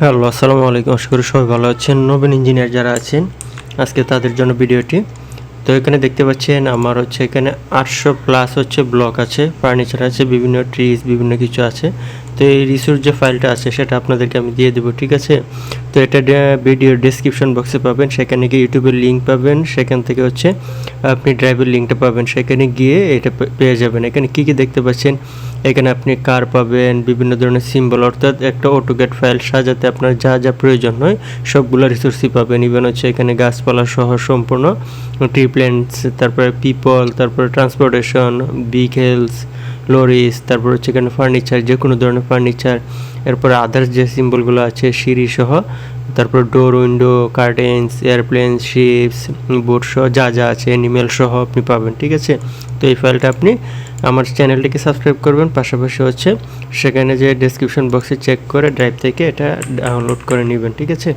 Hello, আসসালামু আলাইকুম। আশা করি সবাই ভালো আছেন। নবীন ইঞ্জিনিয়ার যারা আছেন আজকে তাদের জন্য ভিডিওটি। তো এখানে দেখতে পাচ্ছেন আমার এখানে 800 প্লাস ব্লক আছে, ফার্নিচার আছে, বিভিন্ন ট্রিজ বিভিন্ন কিছু আছে। তো এই রিসোর্স যে ফাইলটা আছে সেটা আপনাদেরকে আমি দিয়ে দেবো, ঠিক আছে। তো এটা ভিডিওর ডেসক্রিপশন বক্সে পাবেন, সেখানে গিয়ে ইউটিউবের লিঙ্ক পাবেন, সেখান থেকে আপনি ড্রাইভের লিঙ্কটা পাবেন, সেখানে গিয়ে এটা পেয়ে যাবেন। এখানে কি দেখতে পাচ্ছেন, এখানে আপনি কার পাবেন, বিভিন্ন ধরনের সিম্বল, অর্থাৎ একটা অটোক্যাড ফাইল সাজাতে আপনার যা যা প্রয়োজন হয় সবগুলো রিসোর্সই পাবেন। ইভেন এখানে গাছপালা সহ সম্পূর্ণ ট্রি প্ল্যান্টস, তারপরে পিপল, তারপরে ট্রান্সপোর্টেশন, ভেহিকেলস, লরিস, তারপর এখানে ফার্নিচার, যে কোনো ধরনের ফার্নিচার, এরপরে আদার্স যে সিম্বলগুলো আছে সিঁড়ি সহ, তারপর door, window, curtains, airplane, ships, boat সহ যা যা আছে অ্যানিমেল সহ আপনি পাবেন, ঠিক আছে। তো এই ফাইলটা আপনি আমার চ্যানেলটিকে সাবস্ক্রাইব করবেন, পাশাপাশি সেখানে যে ডেসক্রিপশন বক্সে চেক করে ড্রাইভ থেকে এটা ডাউনলোড করে নেবেন, ঠিক আছে।